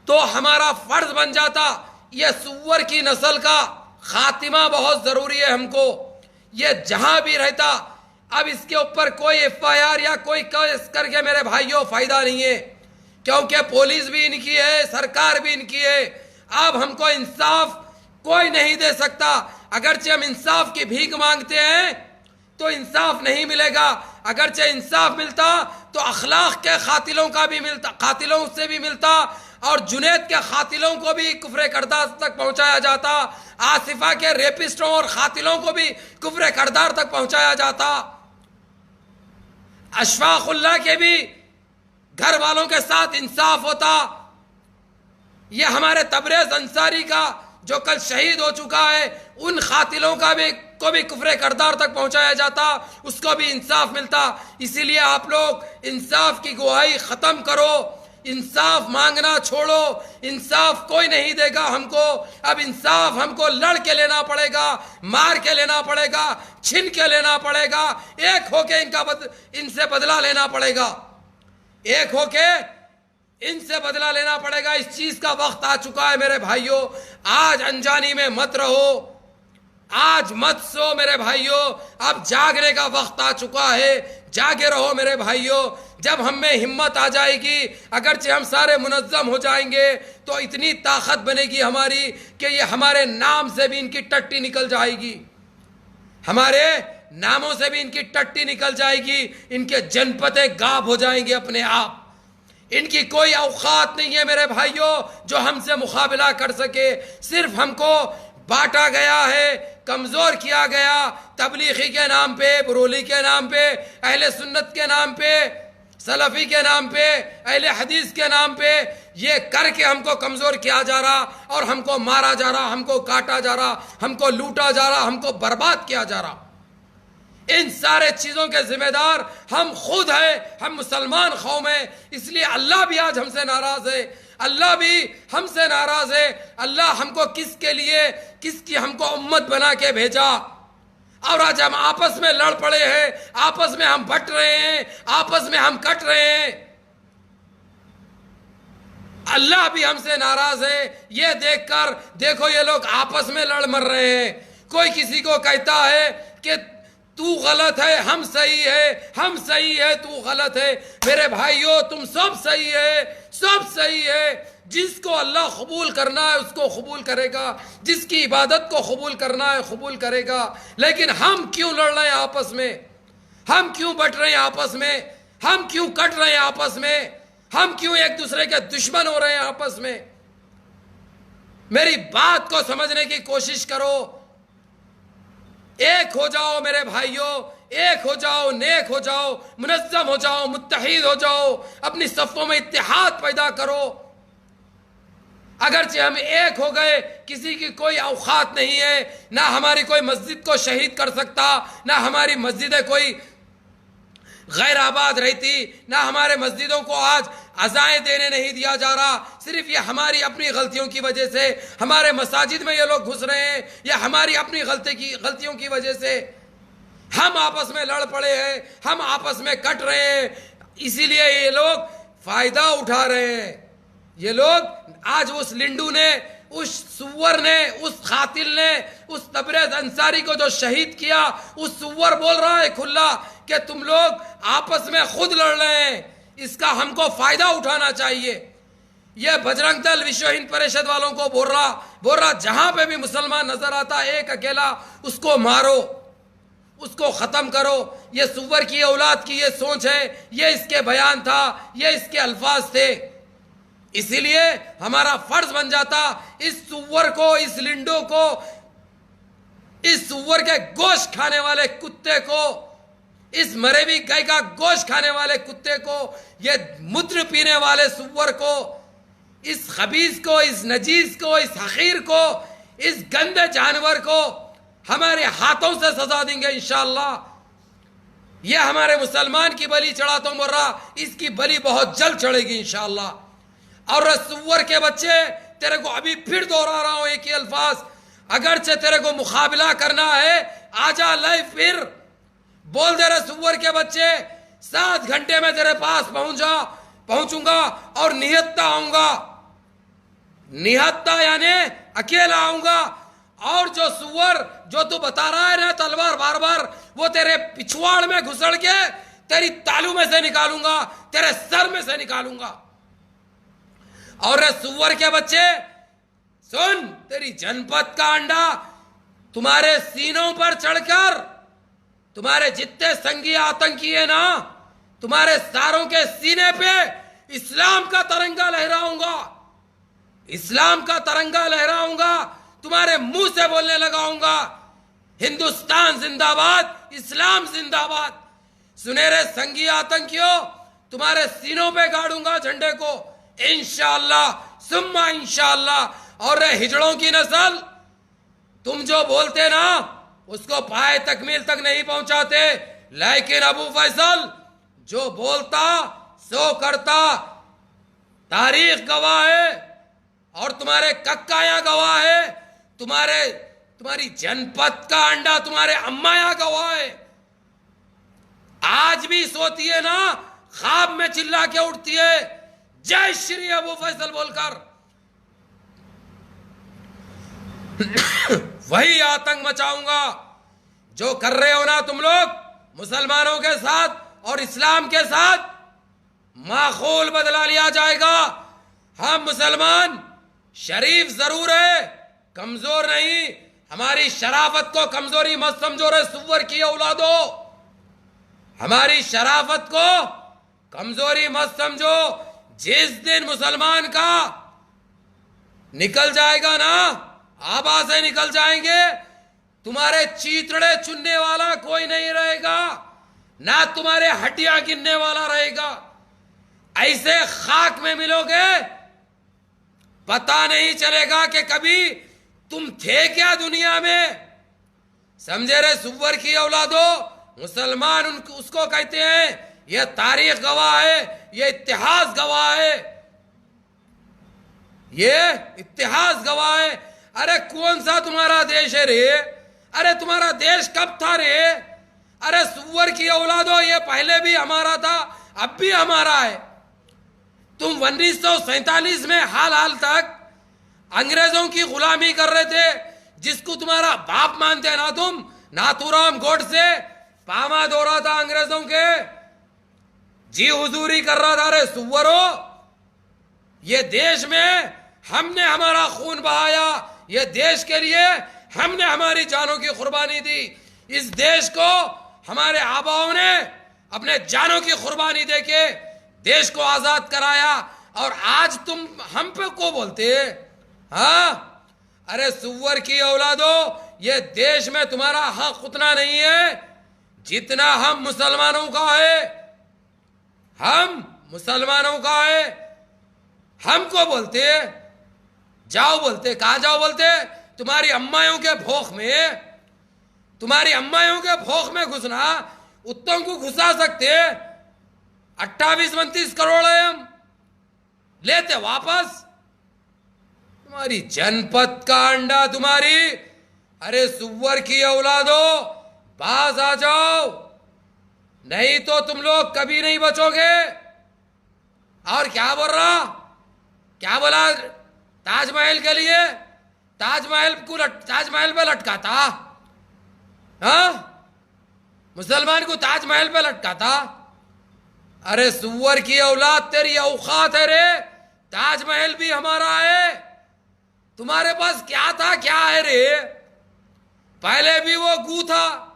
तो हमारा फर्ज बन जाता, ये सुअर की नस्ल का खातिमा बहुत जरूरी है हमको, ये जहां भी रहता। अब इसके ऊपर कोई FIR या कोई केस करके मेरे भाइयों फायदा नहीं है, क्योंकि पुलिस भी इनकी है, सरकार भी इनकी है। अब हमको इंसाफ कोई नहीं दे सकता। अगरचे हम इंसाफ की भीख मांगते हैं तो इंसाफ नहीं मिलेगा, अगरचे इंसाफ मिलता तो अखलाक के खातिलों का भी मिलता, खातिलों से भी मिलता, और जुनैद के खातिलों को भी कुफ्र करदार तक पहुंचाया जाता, आसिफा के रेपिस्टों और खातिलों को भी कुफ्र करदार तक पहुंचाया जाता, अशफाकुल्लाह के भी घर वालों के साथ इंसाफ होता। ये हमारे तबरेज अंसारी का जो कल शहीद हो चुका है, उन खातिलों का भी को भी कुफ्र करदार तक पहुंचाया जाता, उसको भी इंसाफ मिलता। इसीलिए आप लोग इंसाफ की गुहाई खत्म करो, इंसाफ मांगना छोड़ो। इंसाफ कोई नहीं देगा हमको, अब इंसाफ हमको लड़ के लेना पड़ेगा, मार के लेना पड़ेगा, छीन के लेना पड़ेगा, एक होके इनसे बदला लेना पड़ेगा, एक होके इनसे बदला लेना पड़ेगा। इस चीज का वक्त आ चुका है मेरे भाइयों। आज अनजानी में मत रहो, आज मत सो मेरे भाइयों, अब जागने का वक्त आ चुका है। जागे रहो मेरे भाइयों। जब हम में हिम्मत आ जाएगी, अगरचे हम सारे मुनज्जम हो जाएंगे, तो इतनी ताकत बनेगी हमारी कि ये हमारे नाम से भी इनकी टट्टी निकल जाएगी, हमारे नामों से भी इनकी टट्टी निकल जाएगी, इनके जनपदे गायब हो जाएंगे अपने आप। इनकी कोई औकात नहीं है मेरे भाइयों जो हमसे मुकाबला कर सके। सिर्फ हमको बांटा गया है, कमजोर किया गया, तबलीगी के नाम पे, बरोली के नाम पे, अहले सुन्नत के नाम पे, सलफी के नाम पे, अहले हदीस के नाम पे, ये करके हमको कमजोर किया जा रहा और हमको मारा जा रहा, हमको काटा जा रहा, हमको लूटा जा रहा, हमको बर्बाद किया जा रहा। इन सारे चीजों के जिम्मेदार हम खुद हैं, हम मुसलमान कौम हैं। इसलिए अल्लाह भी आज हमसे नाराज है, अल्लाह भी हमसे नाराज है। अल्लाह हमको किसके लिए, किसकी हमको उम्मत बना के भेजा, और आज हम आपस में लड़ पड़े हैं, आपस में हम बट रहे हैं, आपस में हम कट रहे हैं। अल्लाह भी हमसे नाराज है। ये देखकर देखो ये लोग आपस में लड़ मर रहे हैं। कोई किसी को कहता है कि तू गलत है, हम सही है, हम सही है, तू गलत है। मेरे भाइयों तुम सब सही है, सब सही है। जिसको अल्लाह कबूल करना है उसको कबूल करेगा, जिसकी इबादत को कबूल करना है कबूल करेगा। लेकिन हम क्यों लड़ रहे हैं आपस में, हम क्यों बट रहे हैं आपस में, हम क्यों कट रहे हैं आपस में, हम क्यों एक दूसरे के दुश्मन हो रहे हैं आपस में। मेरी बात को समझने की कोशिश करो। एक हो जाओ मेरे भाइयों, एक हो जाओ, नेक हो जाओ, मुनज़्ज़म हो जाओ, मुत्तहिद हो जाओ, अपनी सफ़ों में इत्तेहाद पैदा करो। अगरचे हम एक हो गए, किसी की कोई औकात नहीं है, ना हमारी कोई मस्जिद को शहीद कर सकता, ना हमारी मस्जिदें कोई गैर आबाद रहती, ना हमारे मस्जिदों को आज अज़ाएं देने नहीं दिया जा रहा। सिर्फ ये हमारी अपनी गलतियों की वजह से हमारे मसाजिद में ये लोग घुस रहे हैं, या हमारी अपनी गलतियों की वजह से हम आपस में लड़ पड़े हैं, हम आपस में कट रहे हैं। इसीलिए ये लोग फायदा उठा रहे हैं। ये लोग आज उस लिंडू ने, उस सुअर ने, उस कातिल ने, उस तबरेज अंसारी को जो शहीद किया, उस सुअर बोल रहा है खुला कि तुम लोग आपस में खुद लड़ रहे हैं, इसका हमको फायदा उठाना चाहिए। यह बजरंग दल विश्व हिंद परिषद वालों को बोल रहा जहां पे भी मुसलमान नजर आता एक अकेला उसको मारो, उसको खत्म करो। ये सुअर की औलाद की ये सोच है, ये इसके बयान था, ये इसके अल्फाज थे। इसीलिए हमारा फर्ज बन जाता इस सुअर को, इस लिंडो को, इस सुअर के गोश्त खाने वाले कुत्ते को, इस मरे हुई गाय का गोश्त खाने वाले कुत्ते को, ये मूत्र पीने वाले सुअर को, इस खबीज को, इस नजीस को, इस हकीर को, इस गंदे जानवर को हमारे हाथों से सजा देंगे इंशाअल्लाह। ये हमारे मुसलमान की बलि चढ़ा तो मुर्रा, इसकी बलि बहुत जल्द चढ़ेगी इंशाअल्लाह। और सुअर के बच्चे, तेरे को अभी फिर दोहरा रहा हूं एक ही अल्फाज, अगरचे तेरे को मुकाबला करना है आजा लाइव, फिर बोल दे रहे सुअर के बच्चे 7 घंटे में तेरे पास पहुंचूंगा और निहत्ता आऊंगा। निहत्ता यानी अकेला आऊंगा, और जो सुअर जो तू बता रहा है ना तलवार बार बार, वो तेरे पिछवाड़ में घुसड़ के तेरी तालू में से निकालूंगा, तेरे सर में से निकालूंगा। और सुअर के बच्चे सुन, तेरी जनपद का अंडा तुम्हारे सीनों पर चढ़कर, तुम्हारे जितने संगी आतंकी है ना, तुम्हारे सारों के सीने पे इस्लाम का तिरंगा लहराऊंगा, इस्लाम का तिरंगा लहराऊंगा, तुम्हारे मुंह से बोलने लगाऊंगा हिंदुस्तान जिंदाबाद, इस्लाम जिंदाबाद। सुनहरे संगी आतंकियों, तुम्हारे सीनों पे गाड़ूंगा झंडे को इंशाअल्लाह सुम्मा इंशाअल्लाह। और हिजड़ों की नस्ल, तुम जो बोलते ना उसको पाए तकमील तक नहीं पहुंचाते, लेकिन अबू फैसल जो बोलता सो करता, तारीख गवाह है और तुम्हारे कक्काया गवाह है, तुम्हारी जनपद का अंडा तुम्हारे अम्माया गवाह है। आज भी सोती है ना, ख्वाब में चिल्ला के उठती है जय श्री अबू फैसल बोलकर। वही आतंक मचाऊंगा जो कर रहे हो ना तुम लोग मुसलमानों के साथ और इस्लाम के साथ। माहौल बदला लिया जाएगा। हम मुसलमान शरीफ जरूर है, कमजोर नहीं। हमारी शराफत को कमजोरी मत समझो रे सुअर की औलादो, हमारी शराफत को कमजोरी मत समझो। जिस दिन मुसलमान का निकल जाएगा ना, आवाजें निकल जाएंगे, तुम्हारे चीतड़े चुनने वाला कोई नहीं रहेगा, ना तुम्हारे हड्डियां गिनने वाला रहेगा। ऐसे खाक में मिलोगे, पता नहीं चलेगा कि कभी तुम थे क्या दुनिया में। समझे रे सुअर की औलादो, मुसलमान उसको कहते हैं, यह तारीख गवाह है, यह इतिहास गवाह है, ये इतिहास गवाह है। अरे कौन सा तुम्हारा देश है रे? अरे तुम्हारा देश कब था रे? अरे सुअर की औलादो, ये पहले भी हमारा था, अब भी हमारा है। तुम 1947 में हाल हाल तक अंग्रेजों की गुलामी कर रहे थे, जिसको तुम्हारा बाप मानते ना तुम, नाथूराम गोडसे पामा दो रहा था अंग्रेजों के, जी हुजूरी कर रहा था रे सुअरो। ये देश में हमने हमारा खून बहाया, ये देश के लिए हमने हमारी जानों की कुर्बानी दी। इस देश को हमारे आबाओं ने अपने जानों की कुर्बानी देके देश को आजाद कराया, और आज तुम हम पे को बोलते हाँ? अरे सुअर की औलादो, ये देश में तुम्हारा हक उतना नहीं है जितना हम मुसलमानों का है। हम मुसलमानों का है, हमको बोलते जाओ, बोलते कहा जाओ, बोलते तुम्हारी अम्मायों के भोख में, तुम्हारी अम्मायों के भोख में घुसना, उत्तों को घुसा सकते 28-29 करोड़ है, हम लेते वापस। तुम्हारी जनपद का अंडा तुम्हारी। अरे सुअर की औलादो, बाज आ जाओ, नहीं तो तुम लोग कभी नहीं बचोगे। और क्या बोल रहा, क्या बोला ताजमहल के लिए? ताजमहल को ताजमहल पे लटकाता, हाँ? मुसलमान को ताजमहल पे लटकाता। अरे सुअर की औलाद, तेरी औकात है रे? ताजमहल भी हमारा है, तुम्हारे पास क्या था, क्या है रे? पहले भी वो गू था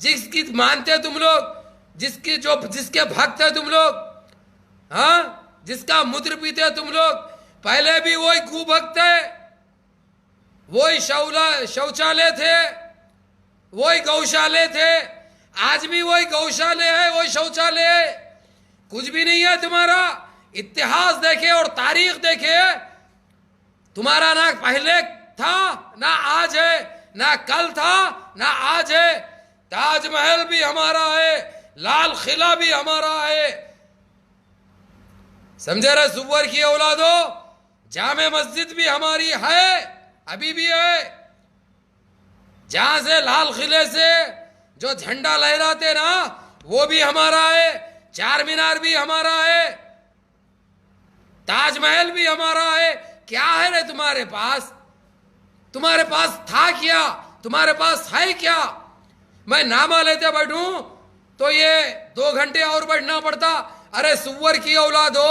जिसकी मानते तुम लोग, जिसके भक्त है तुम लोग, हाँ? जिसका मूत्र पीते तुम लोग, पहले भी वही गू भक्त है, वही शौचालय थे, वही गौशाले थे, आज भी वही गौशाले है, वही शौचालय है। कुछ भी नहीं है तुम्हारा। इतिहास देखे और तारीख देखे, तुम्हारा ना पहले था, ना आज है, ना कल था, ना आज है। ताजमहल भी हमारा है, लाल किला भी हमारा है। समझे रहे सुअर की औलादो? जामे मस्जिद भी हमारी है, अभी भी है। जहां से लाल किले से जो झंडा लहराते ना, वो भी हमारा है। चार मीनार भी हमारा है, ताजमहल भी हमारा है। क्या है रे तुम्हारे पास? तुम्हारे पास था क्या? तुम्हारे पास है क्या? मैं नामा लेते बैठूं तो ये 2 घंटे और बैठना पड़ता। अरे सुअर की औलादो,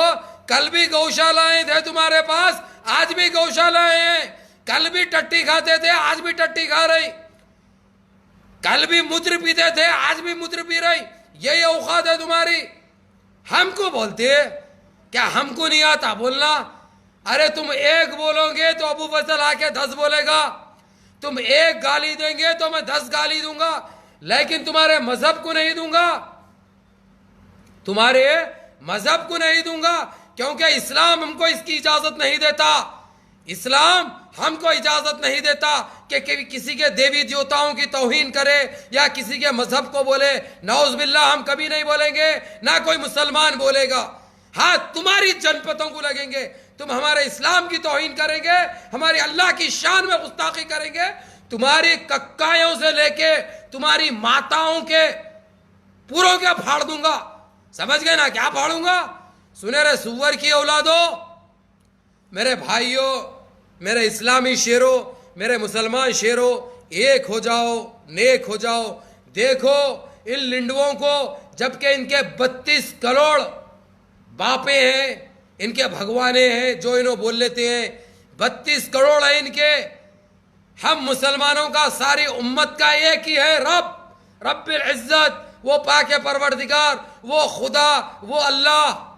कल भी गौशालाएं थे तुम्हारे पास, आज भी गौशालाएं हैं। कल भी टट्टी खाते थे, आज भी टट्टी खा रही। कल भी मूत्र पीते थे, आज भी मूत्र पी रही। यही औकात है तुम्हारी। हमको बोलते क्या? हमको नहीं आता बोलना? अरे तुम एक बोलोगे तो अबू फजल आके 10 बोलेगा, तुम एक गाली देंगे तो मैं 10 गाली दूंगा, लेकिन तुम्हारे मजहब को नहीं दूंगा, तुम्हारे मजहब को नहीं दूंगा, क्योंकि इस्लाम हमको इसकी इजाजत नहीं देता। इस्लाम हमको इजाजत नहीं देता कि किसी के देवी देवताओं की तौहीन करे या किसी के मजहब को बोले। नौज बिल्लाह, हम कभी नहीं बोलेंगे, ना कोई मुसलमान बोलेगा। हाँ, तुम्हारी जनपदों को लगेंगे, तुम हमारे इस्लाम की तौहीन करेंगे, हमारी अल्लाह की शान में गुस्ताखी करेंगे, तुम्हारी कक्कायों से लेके तुम्हारी माताओं के पूरों के फाड़ दूंगा। समझ गए ना क्या फाड़ूंगा? सुने रे सुअर की औलादो, मेरे भाइयों, मेरे इस्लामी शेरों, मेरे मुसलमान शेरों, एक हो जाओ, नेक हो जाओ। देखो इन लिंडुओं को, जबकि इनके 32 करोड़ बापे हैं, इनके भगवाने हैं जो इन्हों बोल लेते हैं। 32 करोड़ है इनके, हम मुसलमानों का, सारी उम्मत का एक ही है रब, रब्बिल इज्जत, वो पाके परवरदिगार, वो खुदा, वो अल्लाह।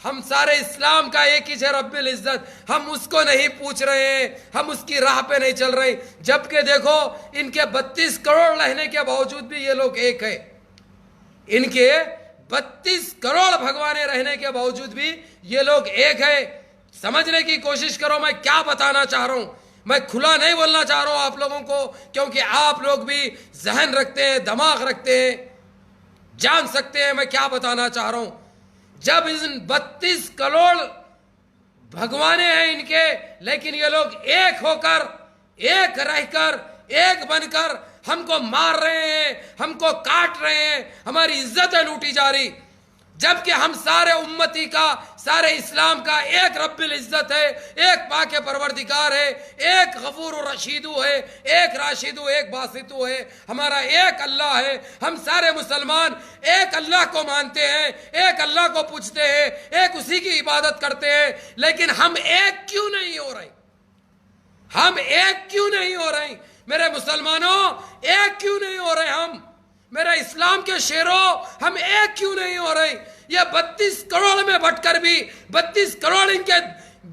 हम सारे इस्लाम का एक ही है रब्बिल इज्जत। हम उसको नहीं पूछ रहे हैं, हम उसकी राह पे नहीं चल रहे। जबकि देखो, इनके 32 करोड़ रहने के बावजूद भी ये लोग एक है। इनके 32 करोड़ भगवाने रहने के बावजूद भी ये लोग एक है। समझने की कोशिश करो मैं क्या बताना चाह रहा हूं। मैं खुला नहीं बोलना चाह रहा हूं आप लोगों को, क्योंकि आप लोग भी जहन रखते हैं, दिमाग रखते हैं, जान सकते हैं मैं क्या बताना चाह रहा हूं। जब इन 32 करोड़ भगवाने हैं इनके, लेकिन ये लोग एक होकर, एक रहकर, एक बनकर हमको मार रहे हैं, हमको काट रहे हैं, हमारी इज्जतें लूटी जा रही। जबकि हम सारे उम्मती का, सारे इस्लाम का एक रब्बिल इज्जत है, एक पाके परवरदिगार है, एक गफूर रशीदू है, एक राशिदू, एक बासितू है, हमारा एक अल्लाह है। हम सारे मुसलमान एक अल्लाह को मानते हैं, एक अल्लाह को पूछते हैं, एक उसी की इबादत करते हैं। लेकिन हम एक क्यों नहीं हो रहे? हम एक क्यों नहीं हो रहे मेरे मुसलमानों? एक क्यों नहीं हो रहे हम? मेरे इस्लाम के शेरों, हम एक क्यों नहीं हो रहे? ये 32 करोड़ में बटकर भी, 32 करोड़ इनके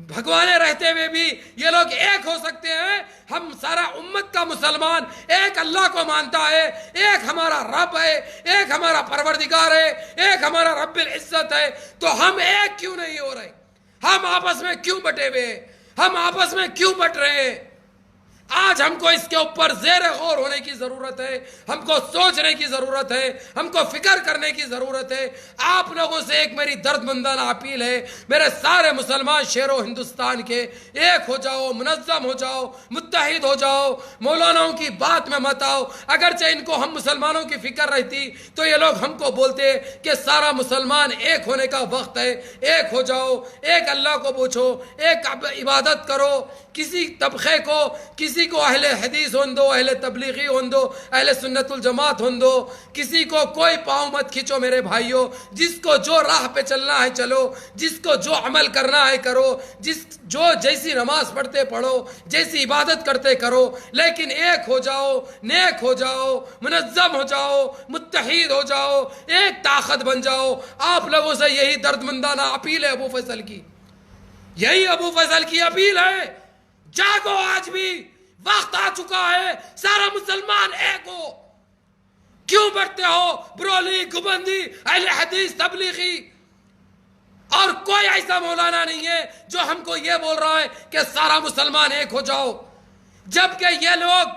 भगवाने रहते हुए भी ये लोग एक हो सकते हैं। हम सारा उम्मत का मुसलमान एक अल्लाह को मानता है, एक हमारा रब है, एक हमारा परवरदिगार है, एक हमारा रब्बिल इज्जत है। तो हम एक क्यों नहीं हो रहे? हम आपस में क्यों बटे हुए हैं? हम आपस में क्यों बट रहे हैं? आज हमको इसके ऊपर ज़ेरे गौर होने की ज़रूरत है, हमको सोचने की ज़रूरत है, हमको फिक्र करने की ज़रूरत है। आप लोगों से एक मेरी दर्दमंदाना अपील है, मेरे सारे मुसलमान शेरों हिंदुस्तान के, एक हो जाओ, मुनज़्ज़म हो जाओ, मुत्तहिद हो जाओ, मौलानाओं की बात में मत आओ। अगरचे इनको हम मुसलमानों की फिक्र रहती तो ये लोग हमको बोलते कि सारा मुसलमान एक होने का वक्त है, एक हो जाओ, एक अल्लाह को पूछो, एक इबादत करो। किसी तबके को, किसी को अहले हदीस हों दो, अहले तबलीगी हों दो, अहले सुन्नतुल जमात हों दो, किसी को कोई पाँव मत खींचो मेरे भाइयों। जिसको जो राह पे चलना है चलो, जिसको जो अमल करना है करो, जो जैसी नमाज पढ़ते पढ़ो, जैसी इबादत करते करो। लेकिन एक हो जाओ, नेक हो जाओ, मुनज़्ज़म हो जाओ, मुत्तहीद हो जाओ, एक ताकत बन जाओ। आप लोगों से यही दर्दमंदाना अपील है अबू फैसल की, यही अबू फैसल की अपील है। जागो, आज भी वक्त आ चुका है, सारा मुसलमान एक हो। क्यों बढ़ते हो ब्रोली, गुबंदी, अहले हदीस, तबलीगी? और कोई ऐसा मौलाना नहीं है जो हमको ये बोल रहा है कि सारा मुसलमान एक हो जाओ। जबकि ये लोग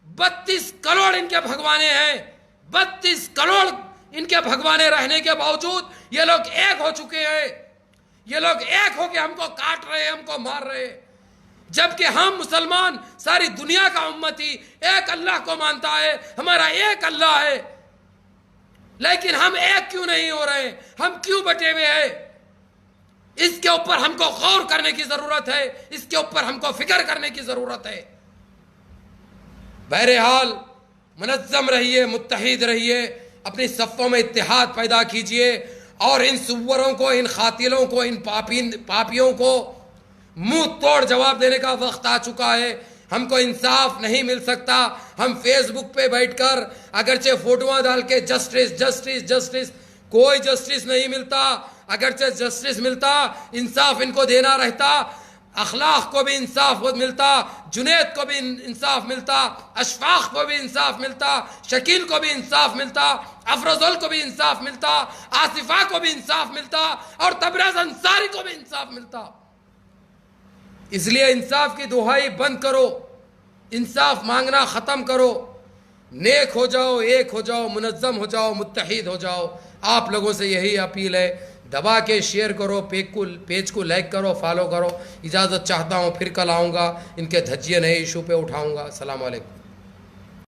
32 करोड़ इनके भगवाने हैं, 32 करोड़ इनके भगवाने रहने के बावजूद ये लोग एक हो चुके हैं। ये लोग एक हो के हमको काट रहे हैं, हमको मार रहे हैं। जबकि हम मुसलमान, सारी दुनिया का उम्मती एक अल्लाह को मानता है, हमारा एक अल्लाह है। लेकिन हम एक क्यों नहीं हो रहे? हम क्यों बटे हुए हैं? इसके ऊपर हमको गौर करने की जरूरत है, इसके ऊपर हमको फिक्र करने की जरूरत है। बहरहाल मुनज़्ज़म रहिए, मुत्तहिद रहिए, अपनी सफ़ों में इत्तेहाद पैदा कीजिए और इन सुवरों को, इन खातिलों को, इन पापियों को मुंह तोड़ जवाब देने का वक्त आ चुका है। हमको इंसाफ नहीं मिल सकता। हम फेसबुक पे बैठकर अगरचे फोटोआं डाल के जस्टिस जस्टिस जस्टिस, कोई जस्टिस नहीं मिलता। अगरचे जस्टिस मिलता, इंसाफ इनको देना रहता, अखलाक को भी इंसाफ मिलता, जुनैद को भी इंसाफ मिलता, अशफाक को भी इंसाफ मिलता, शकील को भी इंसाफ मिलता, अफरोजुल को भी इंसाफ मिलता, आसिफा को भी इंसाफ मिलता और तबरेज़ अंसारी को भी इंसाफ मिलता। इसलिए इंसाफ की दुहाई बंद करो, इंसाफ मांगना ख़त्म करो, नेक हो जाओ, एक हो जाओ, मुनज़्ज़म हो जाओ, मुत्तहिद हो जाओ। आप लोगों से यही अपील है। दबा के शेयर करो, पेज को लाइक करो, फॉलो करो। इजाज़त चाहता हूँ, फिर कल आऊँगा, इनके धज्जिए नए इशू पे उठाऊँगा। अस्सलाम वालेकुम।